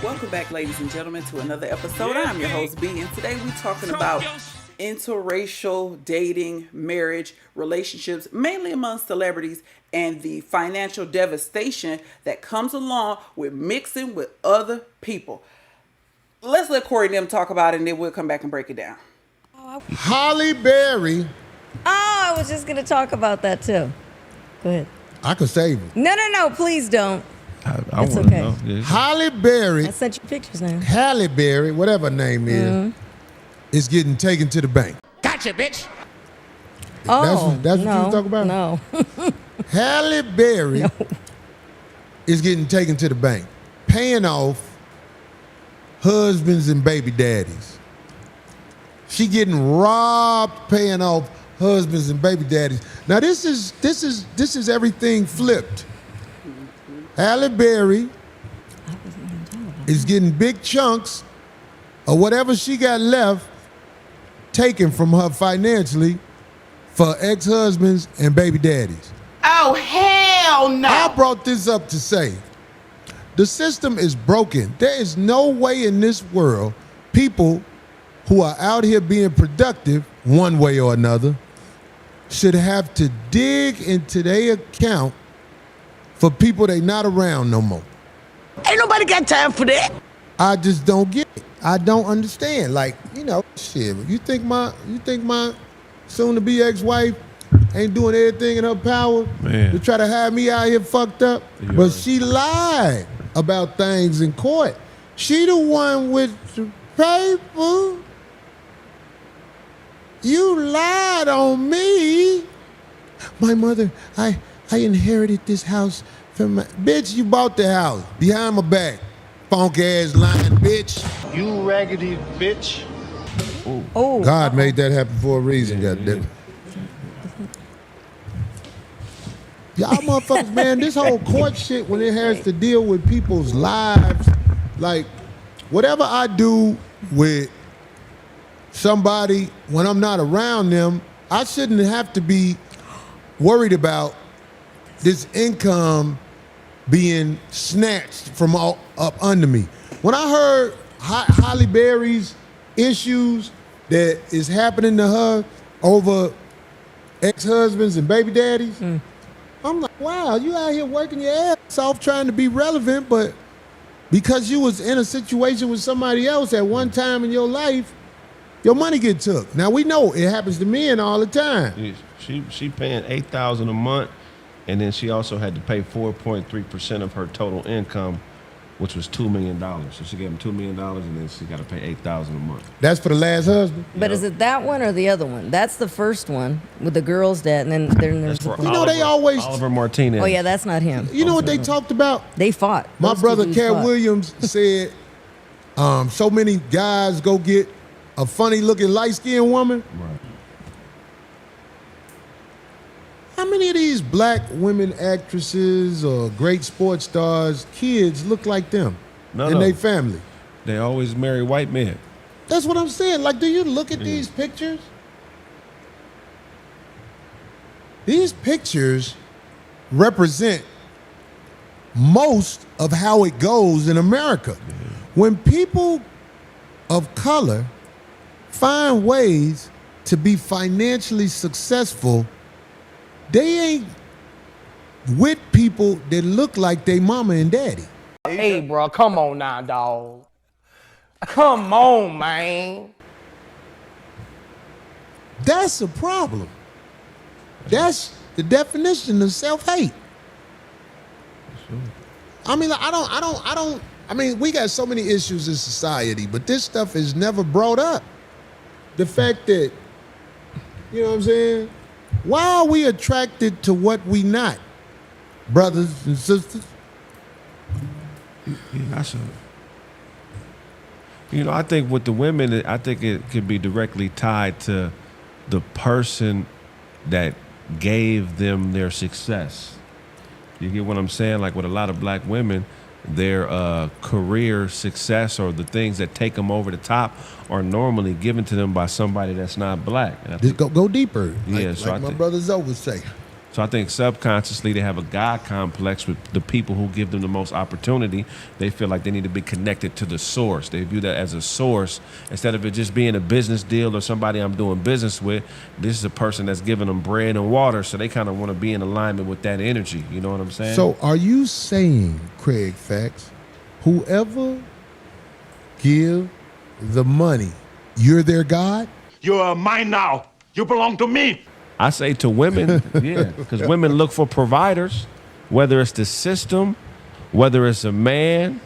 Welcome back, ladies and gentlemen, to another episode. I'm your host, B, and today we're talking about interracial dating, marriage, relationships, mainly among celebrities, and the financial devastation that comes along with mixing with other people. Let's let Corey and them talk about it, and then we'll come back and break it down. Halle Berry. Oh, I was just going to talk about that too. Go ahead. I could save it. No, please don't. I It's wanna okay. know. Yeah. Halle Berry, I sent you pictures now. Halle Berry, whatever her name is getting taken to the bank. Gotcha, bitch. Oh, that's what no, you was talking about? No. Halle Berry is getting taken to the bank, paying off husbands and baby daddies. She getting robbed, paying off husbands and baby daddies. Now this is everything flipped. Halle Berry is getting big chunks of whatever she got left taken from her financially for ex-husbands and baby daddies. Oh, hell no. I brought this up to say the system is broken. There is no way in this world people who are out here being productive one way or another should have to dig into their account for people they not around no more. Ain't nobody got time for that. I just don't get it. I don't understand. Like, shit. You think my soon-to-be ex-wife ain't doing everything in her power to try to have me out here fucked up? Yeah. But she lied about things in court. She the one with the paper. You lied on me. My mother, I inherited this house from my... Bitch, you bought the house behind my back. Funk-ass lying bitch. You raggedy bitch. Oh. God made that happen for a reason, goddammit. Y'all motherfuckers, man, this whole court shit when it has to deal with people's lives, like, whatever I do with somebody when I'm not around them, I shouldn't have to be worried about this income being snatched from all up under me. When I heard Halle Berry's issues that is happening to her over ex-husbands and baby daddies, I'm like, wow, you out here working your ass off trying to be relevant, but because you was in a situation with somebody else at one time in your life, your money get took. Now we know it happens to men all the time. She paying $8,000 a month, and then she also had to pay 4.3% of her total income, which was $2 million. So she gave him $2 million, and then she got to pay $8,000 a month. That's for the last husband. But is it that one or the other one? That's the first one with the girl's dad, and then there's That's for You know, they always... Oliver Martinez. Oh yeah, that's not him. You know what they talked about? They fought. My Those brother two Cat fought. Williams said so many guys go get a funny-looking light-skinned woman. Right. How many of these black women actresses or great sports stars, kids look like them None in of their them. family? They always marry white men. That's what I'm saying. Like, do you look at these pictures? These pictures represent most of how it goes in America. When people of color find ways to be financially successful, they ain't with people that look like they mama and daddy. Hey, bro, come on now, dog. Come on, man. That's a problem. That's the definition of self-hate. I mean, I mean, we got so many issues in society, but this stuff is never brought up. The fact that, you know what I'm saying? Why are we attracted to what we not, brothers and sisters? I think with the women, I think it could be directly tied to the person that gave them their success. You get what I'm saying? Like with a lot of black women, their career success or the things that take them over the top are normally given to them by somebody that's not black. And I Just think, go deeper. Yeah, Like, so like I my think- brothers always say. So I think subconsciously they have a God complex with the people who give them the most opportunity. They feel like they need to be connected to the source. They view that as a source instead of it just being a business deal or somebody I'm doing business with. This is a person that's giving them bread and water, so they kind of want to be in alignment with that energy. You know what I'm saying? So are you saying, Craig Fax, whoever give the money, you're their God? You're mine now. You belong to me. I say to women, yeah, because women look for providers, whether it's the system, whether it's a man,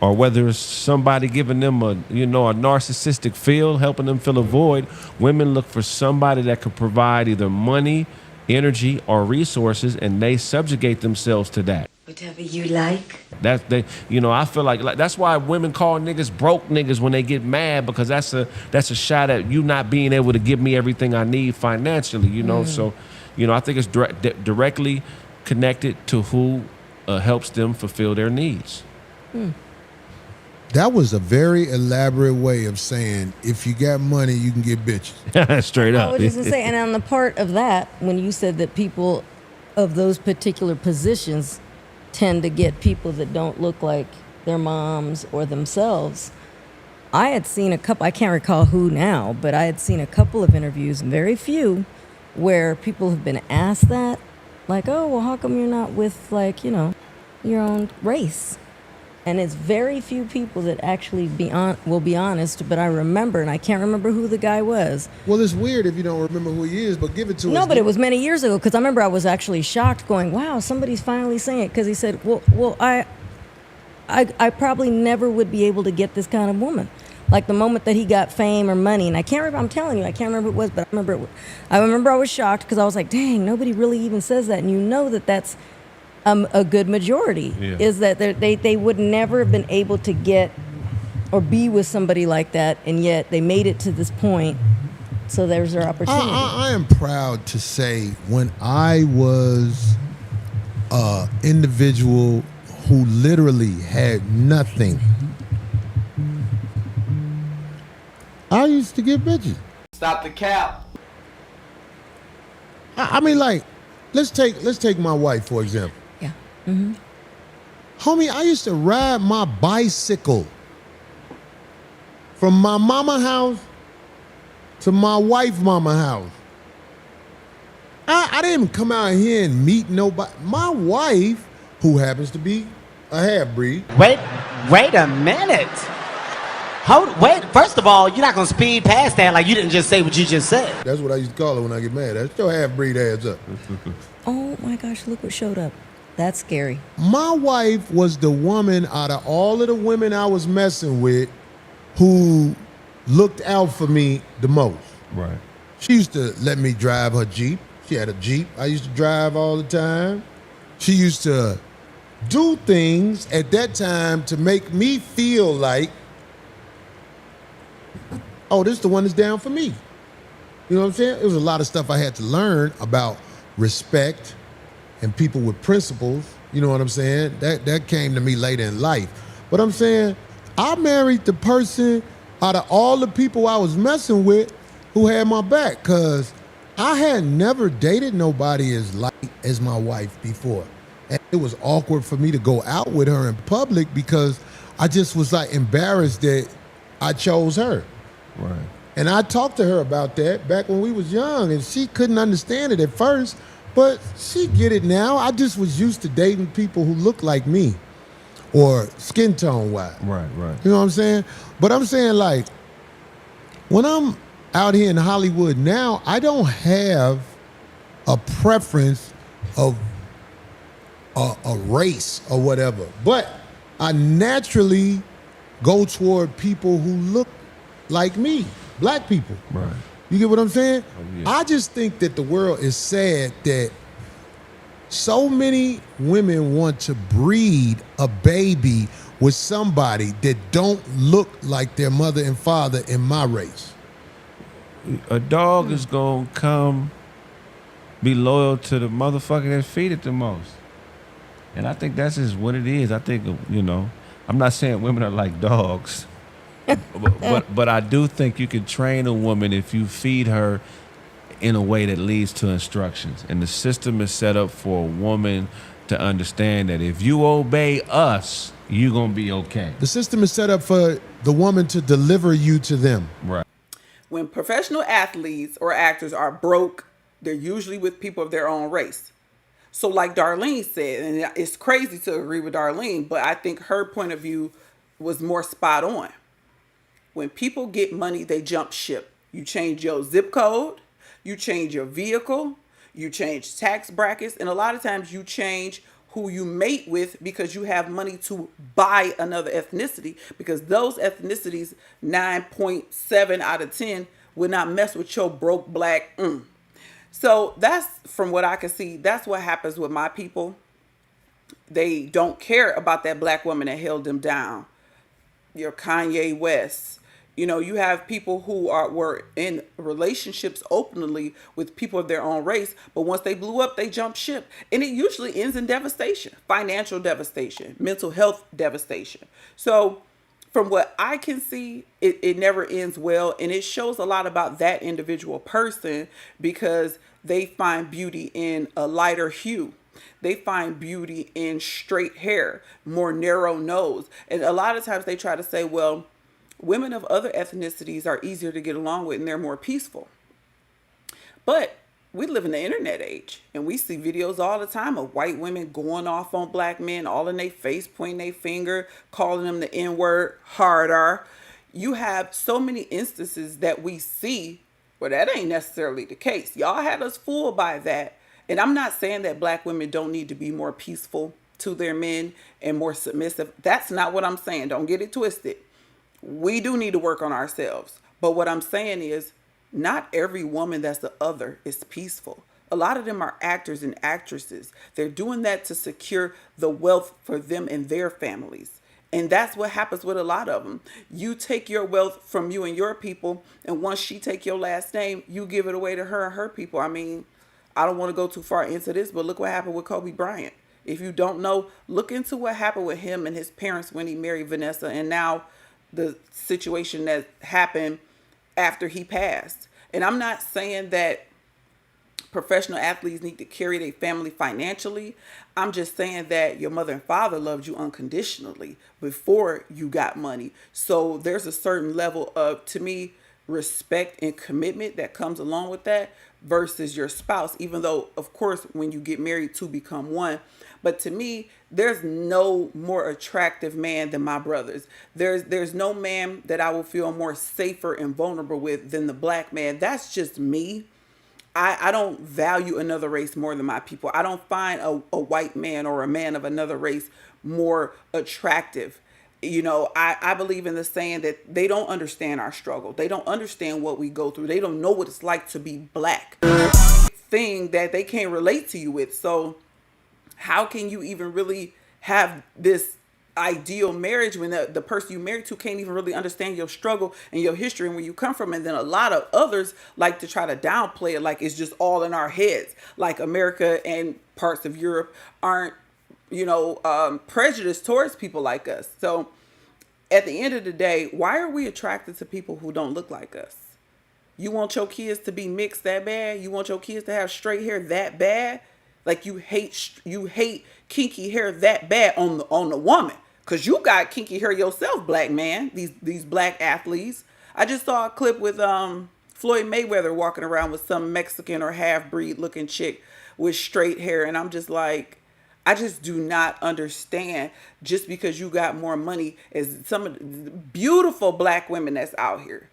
or whether it's somebody giving them a narcissistic feel, helping them fill a void. Women look for somebody that could provide either money, energy, or resources, and they subjugate themselves to that. Whatever you like. I feel like that's why women call niggas broke niggas when they get mad, because that's a shot at you not being able to give me everything I need financially, So, I think it's directly connected to who helps them fulfill their needs. That was a very elaborate way of saying if you got money, you can get bitches. Straight up. I was just going to say, and on the part of that, when you said that people of those particular positions tend to get people that don't look like their moms or themselves, I had seen a couple, I can't recall who now, but I had seen a couple of interviews, very few, where people have been asked that, like, oh, well, how come you're not with, your own race? And it's very few people that actually will be honest, but I remember, and I can't remember who the guy was. Well, it's weird if you don't remember who he is, but give it to us. No, but it was many years ago, because I remember I was actually shocked going, wow, somebody's finally saying it, because he said, well, I probably never would be able to get this kind of woman. Like the moment that he got fame or money, and I can't remember, I'm telling you, I can't remember who it was, but I remember I was shocked, because I was like, dang, nobody really even says that, and you know that's a good majority, is that they would never have been able to get or be with somebody like that, and yet they made it to this point, so there's their opportunity. I am proud to say when I was an individual who literally had nothing, I used to get bitches. Stop the cap. I mean, like, let's take my wife, for example. Yeah. Mm-hmm. Homie, I used to ride my bicycle from my mama house to my wife mama house. I didn't come out here and meet nobody. My wife, who happens to be a half-breed. Wait a minute. Wait, first of all, you're not going to speed past that like you didn't just say what you just said. That's what I used to call her when I get mad. That's your half-breed ass up. Oh my gosh, look what showed up. That's scary. My wife was the woman out of all of the women I was messing with who looked out for me the most. Right. She used to let me drive her Jeep. She had a Jeep I used to drive all the time. She used to do things at that time to make me feel like, oh, this is the one that's down for me. You know what I'm saying? It was a lot of stuff I had to learn about respect and people with principles. You know what I'm saying? That came to me later in life. But I'm saying I married the person out of all the people I was messing with who had my back, because I had never dated nobody as light as my wife before. And it was awkward for me to go out with her in public because I just was like embarrassed that I chose her. Right. And I talked to her about that back when we was young, and she couldn't understand it at first, but she get it now. I just was used to dating people who look like me or skin tone wise. Right. You know what I'm saying? But I'm saying, like, when I'm out here in Hollywood now, I don't have a preference of a race or whatever, but I naturally go toward people who look like me, black people. Right. You get what I'm saying? Oh, yeah. I just think that the world is sad that so many women want to breed a baby with somebody that don't look like their mother and father in my race. A dog is gonna come be loyal to the motherfucker that feed it the most. And I think that's just what it is. I think, I'm not saying women are like dogs. but I do think you can train a woman if you feed her in a way that leads to instructions. And the system is set up for a woman to understand that if you obey us, you're going to be okay. The system is set up for the woman to deliver you to them. Right. When professional athletes or actors are broke, they're usually with people of their own race. So like Darlene said, and it's crazy to agree with Darlene, but I think her point of view was more spot on. When people get money, they jump ship. You change your zip code, you change your vehicle, you change tax brackets, and a lot of times you change who you mate with because you have money to buy another ethnicity, because those ethnicities, 9.7 out of 10, would not mess with your broke black. So that's, from what I can see, that's what happens with my people. They don't care about that black woman that held them down. Your Kanye West. You know, you have people who were in relationships openly with people of their own race, but once they blew up, they jumped ship. And it usually ends in devastation, financial devastation, mental health devastation. So from what I can see, it never ends well. And it shows a lot about that individual person because they find beauty in a lighter hue. They find beauty in straight hair, more narrow nose. And a lot of times they try to say, well, women of other ethnicities are easier to get along with and they're more peaceful. But we live in the internet age and we see videos all the time of white women going off on black men, all in their face, pointing their finger, calling them the N-word, harder. You have so many instances that we see where that ain't necessarily the case. Y'all had us fooled by that. And I'm not saying that black women don't need to be more peaceful to their men and more submissive. That's not what I'm saying. Don't get it twisted. We do need to work on ourselves. But what I'm saying is not every woman that's the other is peaceful. A lot of them are actors and actresses. They're doing that to secure the wealth for them and their families. And that's what happens with a lot of them. You take your wealth from you and your people, and once she take your last name, you give it away to her and her people. I mean, I don't want to go too far into this, but look what happened with Kobe Bryant. If you don't know, look into what happened with him and his parents when he married Vanessa, and now the situation that happened after he passed. And I'm not saying that professional athletes need to carry their family financially. I'm just saying that your mother and father loved you unconditionally before you got money. So there's a certain level of, to me, respect and commitment that comes along with that versus your spouse, even though, of course, when you get married, two become one. But to me, there's no more attractive man than my brothers. There's no man that I will feel more safer and vulnerable with than the black man. That's just me. I don't value another race more than my people. I don't find a white man or a man of another race more attractive. You know, I believe in the saying that they don't understand our struggle. They don't understand what we go through. They don't know what it's like to be black. Thing that they can't relate to you with. So how can you even really have this ideal marriage when the person you married to can't even really understand your struggle and your history and where you come from? And then a lot of others like to try to downplay it like it's just all in our heads. Like America and parts of Europe aren't, prejudiced towards people like us. So at the end of the day, why are we attracted to people who don't look like us? You want your kids to be mixed that bad? You want your kids to have straight hair that bad? Like you hate kinky hair that bad on the woman, because you got kinky hair yourself, black man. These black athletes. I just saw a clip with Floyd Mayweather walking around with some Mexican or half-breed looking chick with straight hair, and I'm just like, I just do not understand, just because you got more money as some of the beautiful black women that's out here.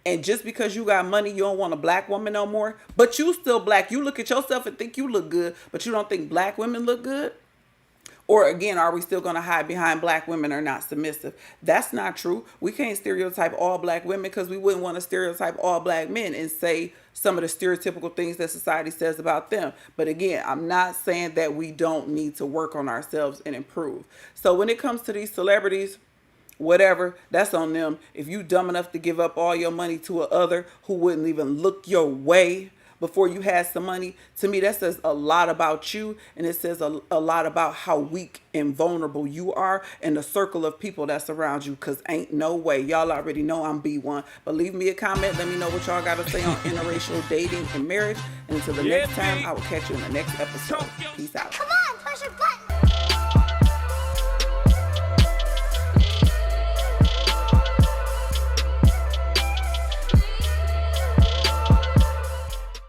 And just because you got money, you don't want a black woman no more. But you still black. You look at yourself and think you look good, but you don't think black women look good? Or again, are we still going to hide behind black women are not submissive? That's not true. We can't stereotype all black women because we wouldn't want to stereotype all black men and say some of the stereotypical things that society says about them. But again, I'm not saying that we don't need to work on ourselves and improve. So when it comes to these celebrities, whatever, that's on them. If you dumb enough to give up all your money to a other who wouldn't even look your way, before you had some money, to me that says a lot about you, and it says a lot about how weak and vulnerable you are and the circle of people that's around you, because ain't no way. Y'all already know I'm B1, but leave me a comment. Let me know what y'all got to say on interracial dating and marriage. And until the next time, I will catch you in the next episode. Peace out. Come on, push your button.